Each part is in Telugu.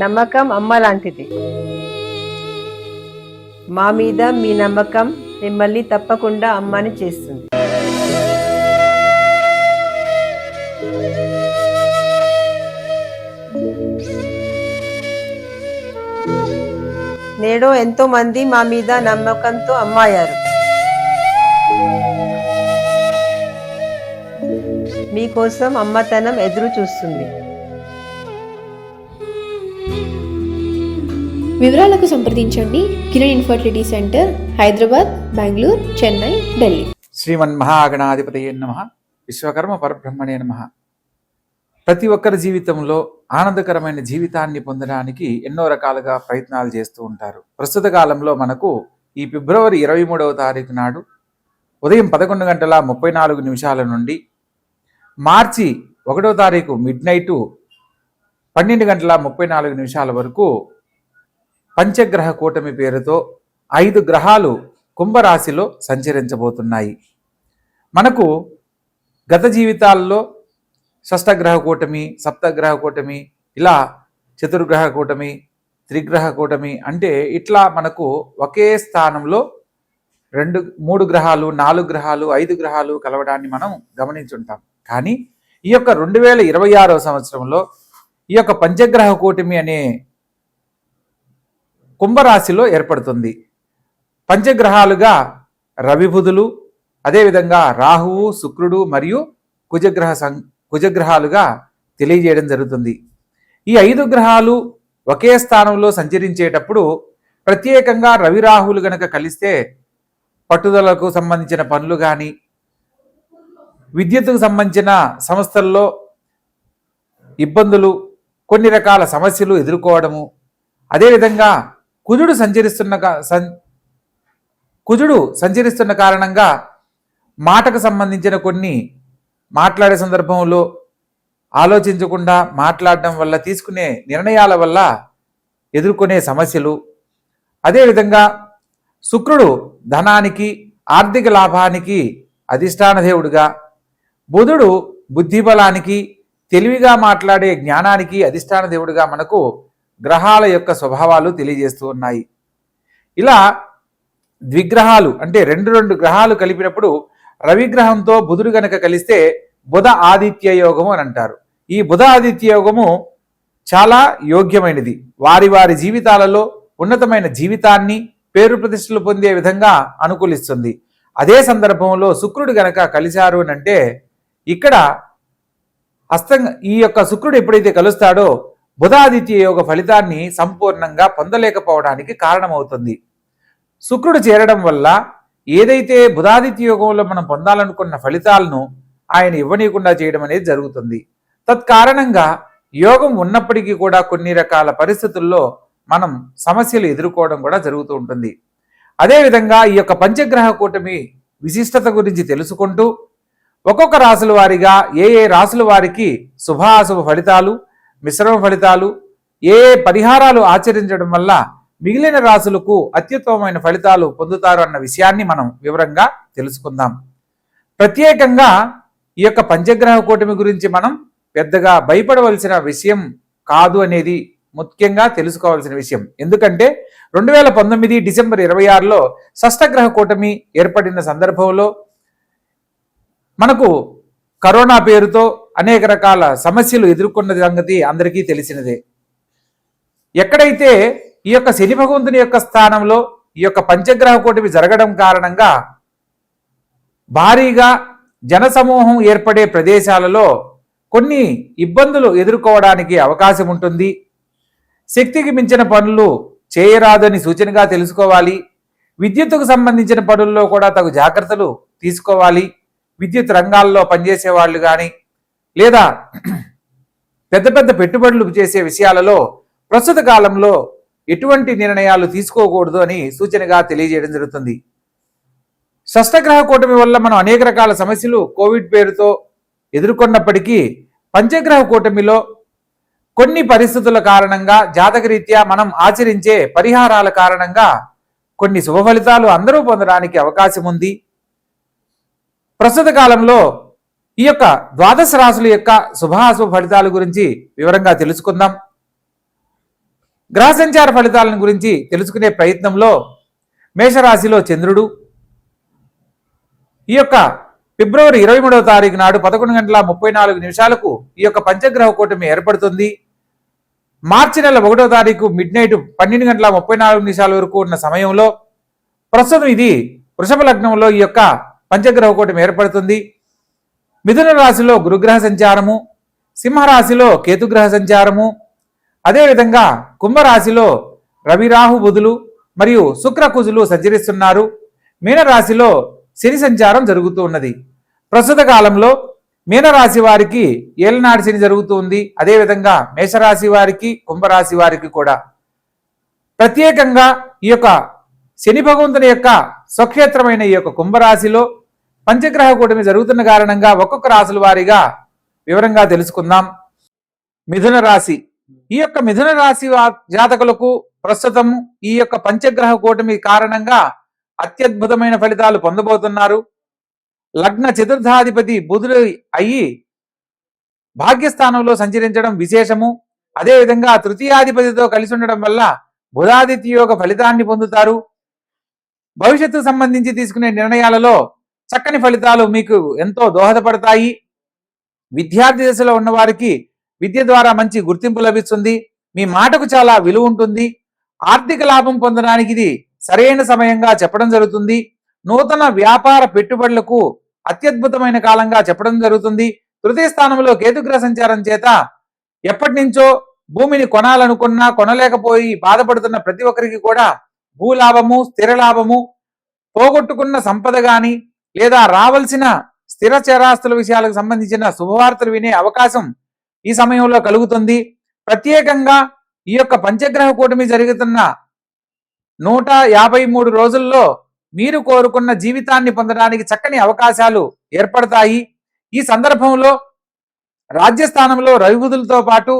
నమ్మకం అమ్మ లాంటిది. మా మీద మీ నమ్మకం మిమ్మల్ని తప్పకుండా అమ్మని చేస్తుంది. నేడు ఎంతో మంది మా మీద నమ్మకంతో అమ్మాయారు. మీకోసం అమ్మతనం ఎదురు చూస్తుంది. వివరాలకు సంప్రదించండి. Kiran infertility centre, Hyderabad, Bengaluru, Chennai, Delhi. శ్రీమన్మహాగణాధిపతయే నమః. విశ్వకర్మ పరబ్రహ్మణే నమః. ప్రతి ఒక్కరి జీవితంలో ఆనందకరమైన జీవితాన్ని పొందడానికి ఎన్నో రకాలుగా ప్రయత్నాలు చేస్తూ ఉంటారు. ప్రస్తుత కాలంలో మనకు ఈ ఫిబ్రవరి 23వ తారీఖు నాడు ఉదయం 11:34 నుండి మార్చి 1వ తారీఖు మిడ్ నైట్ 12:34 వరకు పంచగ్రహ కూటమి పేరుతో 5 గ్రహాలు కుంభరాశిలో సంచరించబోతున్నాయి. మనకు గత జీవితాల్లో షష్టగ్రహ కూటమి, సప్తగ్రహ కూటమి, ఇలా చతుర్గ్రహ కూటమి, త్రిగ్రహ కూటమి అంటే ఇట్లా మనకు ఒకే స్థానంలో 3 గ్రహాలు, 4 గ్రహాలు, 5 గ్రహాలు కలవడాన్ని మనం గమనించుంటాం. కానీ ఈ యొక్క 2026వ సంవత్సరంలో ఈ యొక్క పంచగ్రహ కూటమి అనే కుంభరాశిలో ఏర్పడుతుంది. పంచగ్రహాలుగా రవి, బుధులు, అదేవిధంగా రాహువు, శుక్రుడు మరియు కుజగ్రహాలుగా తెలియజేయడం జరుగుతుంది. ఈ 5 గ్రహాలు ఒకే స్థానంలో సంచరించేటప్పుడు ప్రత్యేకంగా రవి, రాహువులు గనక కలిస్తే పట్టుదలకు సంబంధించిన పనులు కానీ, విద్యుత్తుకు సంబంధించిన సంస్థల్లో ఇబ్బందులు, కొన్ని రకాల సమస్యలు ఎదుర్కోవడము, అదేవిధంగా కుజుడు సంచరిస్తున్న కారణంగా మాటకు సంబంధించిన కొన్ని మాట్లాడే సందర్భంలో ఆలోచించకుండా మాట్లాడడం వల్ల, తీసుకునే నిర్ణయాల వల్ల ఎదుర్కొనే సమస్యలు, అదేవిధంగా శుక్రుడు ధనానికి, ఆర్థిక లాభానికి అధిష్టాన దేవుడుగా, బుధుడు బుద్ధిబలానికి, తెలివిగా మాట్లాడే జ్ఞానానికి అధిష్టాన దేవుడుగా మనకు గ్రహాల యొక్క స్వభావాలు తెలియజేస్తూ ఉన్నాయి. ఇలా ద్విగ్రహాలు అంటే 2 గ్రహాలు కలిపినప్పుడు రవిగ్రహంతో బుధుడు గనక కలిస్తే బుధ ఆదిత్య యోగము అని అంటారు. ఈ బుధ ఆదిత్య యోగము చాలా యోగ్యమైనది. వారి వారి జీవితాలలో ఉన్నతమైన జీవితాన్ని, పేరు ప్రతిష్టలు పొందే విధంగా అనుకూలిస్తుంది. అదే సందర్భంలో శుక్రుడు గనక కలిశారు అని అంటే ఇక్కడ ఈ యొక్క శుక్రుడు ఎప్పుడైతే కలుస్తాడో బుధాదిత్య యోగ ఫలితాన్ని సంపూర్ణంగా పొందలేకపోవడానికి కారణమవుతుంది. శుక్రుడు చేరడం వల్ల ఏదైతే బుధాదిత్య యోగంలో మనం పొందాలనుకున్న ఫలితాలను ఆయన ఇవ్వనీయకుండా చేయడం అనేది జరుగుతుంది. తత్కారణంగా యోగం ఉన్నప్పటికీ కూడా కొన్ని రకాల పరిస్థితుల్లో మనం సమస్యలు ఎదుర్కోవడం కూడా జరుగుతూ ఉంటుంది. అదేవిధంగా ఈ యొక్క పంచగ్రహ కూటమి విశిష్టత గురించి తెలుసుకుంటూ ఒక్కొక్క రాశుల వారిగా ఏ రాశుల వారికి శుభాశుభ ఫలితాలు, మిశ్రమ ఫలితాలు, ఏ పరిహారాలు ఆచరించడం వల్ల మిగిలిన రాశులకు అత్యుత్తమమైన ఫలితాలు పొందుతారు అన్న విషయాన్ని మనం వివరంగా తెలుసుకుందాం. ప్రత్యేకంగా ఈ యొక్క పంచగ్రహ కూటమి గురించి మనం పెద్దగా భయపడవలసిన విషయం కాదు అనేది ముఖ్యంగా తెలుసుకోవాల్సిన విషయం. ఎందుకంటే 2019 డిసెంబర్ 26లో షష్టగ్రహ కూటమి ఏర్పడిన సందర్భంలో మనకు కరోనా పేరుతో అనేక రకాల సమస్యలు ఎదుర్కొన్న సంగతి అందరికీ తెలిసినదే. ఎక్కడైతే ఈ యొక్క శని భగవంతుని యొక్క స్థానంలో ఈ యొక్క పంచగ్రహ కూటమి జరగడం కారణంగా భారీగా జనసమూహం ఏర్పడే ప్రదేశాలలో కొన్ని ఇబ్బందులు ఎదుర్కోవడానికి అవకాశం ఉంటుంది. శక్తికి మించిన పనులు చేయరాదని సూచనగా తెలుసుకోవాలి. విద్యుత్తుకు సంబంధించిన పనుల్లో కూడా తగు జాగ్రత్తలు తీసుకోవాలి. విద్యుత్ రంగాల్లో పనిచేసే వాళ్ళు కానీ లేదా పెద్ద పెద్ద పెట్టుబడులు చేసే విషయాలలో ప్రస్తుత కాలంలో ఎటువంటి నిర్ణయాలు తీసుకోకూడదు అని సూచనగా తెలియజేయడం జరుగుతుంది. షష్టగ్రహ కూటమి వల్ల మనం అనేక రకాల సమస్యలు కోవిడ్ పేరుతో ఎదుర్కొన్నప్పటికీ పంచగ్రహ కూటమిలో కొన్ని పరిస్థితుల కారణంగా, జాతకరీత్యా మనం ఆచరించే పరిహారాల కారణంగా కొన్ని శుభ ఫలితాలు అందరూ పొందడానికి అవకాశం ఉంది. ప్రస్తుత కాలంలో ఈ యొక్క ద్వాదశ రాశుల యొక్క శుభాశుభ ఫలితాల గురించి వివరంగా తెలుసుకుందాం. గ్రహ సంచార ఫలితాలను గురించి తెలుసుకునే ప్రయత్నంలో మేషరాశిలో చంద్రుడు ఈ యొక్క ఫిబ్రవరి 23వ తారీఖు నాడు 11:34 ఈ యొక్క పంచగ్రహ కూటమి ఏర్పడుతుంది. మార్చి నెల 1వ తారీఖు మిడ్ నైట్ 12:34 వరకు ఉన్న సమయంలో ప్రస్తుతం ఇది వృషభ లగ్నంలో ఈ యొక్క పంచగ్రహ కూటమి ఏర్పడుతుంది. మిథున రాశిలో గురుగ్రహ సంచారము, సింహరాశిలో కేతుగ్రహ సంచారము, అదేవిధంగా కుంభరాశిలో రవి రాహు బుధులు మరియు శుక్ర కుజులు సంచరిస్తున్నారు. మీనరాశిలో శని సంచారం జరుగుతూ ఉన్నది. ప్రస్తుత కాలంలో మీనరాశి వారికి ఏలనాటి శని జరుగుతూ ఉంది. అదేవిధంగా మేషరాశి వారికి కుంభరాశి వారికి కూడా ప్రత్యేకంగా ఈ యొక్క శని భగవంతుని యొక్క స్వక్షేత్రమైన ఈ యొక్క కుంభరాశిలో పంచగ్రహ కూటమి జరుగుతున్న కారణంగా ఒక్కొక్క రాశుల వారిగా వివరంగా తెలుసుకుందాం. మిథున రాశి, ఈ యొక్క మిథున రాశి జాతకులకు ప్రస్తుతం ఈ యొక్క పంచగ్రహ కూటమి కారణంగా అత్యద్భుతమైన ఫలితాలు పొందబోతున్నారు. లగ్న చతుర్థాధిపతి బుధుడు అయ్యి భాగ్యస్థానంలో సంచరించడం విశేషము. అదేవిధంగా తృతీయాధిపతితో కలిసి ఉండడం వల్ల బుధాదిత్య యోగ ఫలితాన్ని పొందుతారు. భవిష్యత్తుకు సంబంధించి తీసుకునే నిర్ణయాలలో చక్కని ఫలితాలు మీకు ఎంతో దోహదపడతాయి. విద్యార్థి దశలో ఉన్న వారికి విద్య ద్వారా మంచి గుర్తింపు లభిస్తుంది. మీ మాటకు చాలా విలువ ఉంటుంది. ఆర్థిక లాభం పొందడానికి ఇది సరైన సమయంగా చెప్పడం జరుగుతుంది. నూతన వ్యాపార పెట్టుబడులకు అత్యద్భుతమైన కాలంగా చెప్పడం జరుగుతుంది. తృతీయ స్థానంలో కేతుగ్రహ సంచారం చేత ఎప్పటి నుంచో భూమిని కొనాలనుకున్నా కొనలేకపోయి బాధపడుతున్న ప్రతి ఒక్కరికి కూడా భూలాభము, స్థిర లాభము, పోగొట్టుకున్న సంపద గాని లేదా రావాల్సిన స్థిర చరాస్తుల విషయాలకు సంబంధించిన శుభవార్తలు వినే అవకాశం ఈ సమయంలో కలుగుతుంది. ప్రత్యేకంగా ఈ యొక్క పంచగ్రహ కూటమి జరుగుతున్న 153 రోజుల్లో మీరు కోరుకున్న జీవితాన్ని పొందడానికి చక్కని అవకాశాలు ఏర్పడతాయి. ఈ సందర్భంలో రాజ్యస్థానంలో రవిబుధులతో పాటు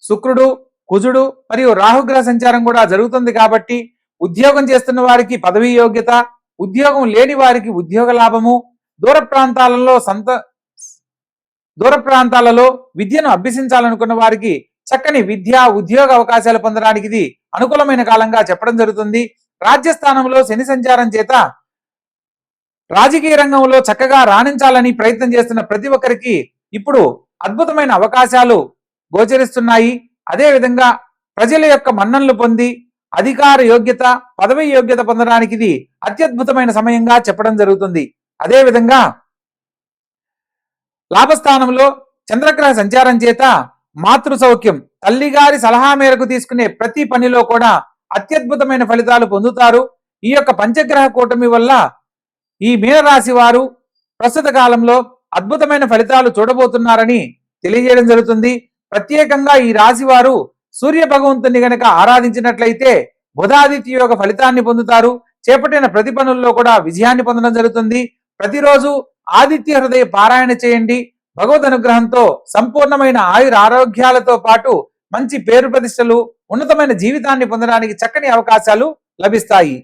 శుక్రుడు, కుజుడు మరియు రాహుగ్రహ సంచారం కూడా జరుగుతుంది. కాబట్టి ఉద్యోగం చేస్తున్న వారికి పదవీ యోగ్యత, ఉద్యోగం లేని వారికి ఉద్యోగ లాభము, దూర ప్రాంతాలలో విద్యను అభ్యసించాలనుకున్న వారికి చక్కని విద్యా ఉద్యోగ అవకాశాలు పొందడానికి ఇది అనుకూలమైన కాలంగా చెప్పడం జరుగుతుంది. రాజ్యస్థానంలో శని సంచారం చేత రాజకీయ రంగంలో చక్కగా రాణించాలని ప్రయత్నం చేస్తున్న ప్రతి ఒక్కరికి ఇప్పుడు అద్భుతమైన అవకాశాలు గోచరిస్తున్నాయి. అదేవిధంగా ప్రజల యొక్క మన్ననలు పొంది అధికార యోగ్యత, పదవి యోగ్యత పొందడానికి ఇది అత్యద్భుతమైన సమయంగా చెప్పడం జరుగుతుంది. అదేవిధంగా లాభస్థానంలో చంద్రగ్రహ సంచారం చేత మాతృ సౌఖ్యం, తల్లిగారి సలహా మేరకు తీసుకునే ప్రతి పనిలో కూడా అత్యద్భుతమైన ఫలితాలు పొందుతారు. ఈ యొక్క పంచగ్రహ కూటమి వల్ల ఈ మీనరాశి వారు ప్రస్తుత కాలంలో అద్భుతమైన ఫలితాలు చూడబోతున్నారని తెలియజేయడం జరుగుతుంది. ప్రత్యేకంగా ఈ రాశి వారు సూర్య భగవంతుని గనక ఆరాధించినట్లయితే బుధాదిత్య యోగ ఫలితాన్ని పొందుతారు. చేపట్టిన ప్రతి పనుల్లో కూడా విజయాన్ని పొందడం జరుగుతుంది. ప్రతిరోజు ఆదిత్య హృదయ పారాయణ చేయండి. భగవద్ అనుగ్రహంతో సంపూర్ణమైన ఆయుర ఆరోగ్యాలతో పాటు మంచి పేరు ప్రతిష్టలు, ఉన్నతమైన జీవితాన్ని పొందడానికి చక్కని అవకాశాలు లభిస్తాయి.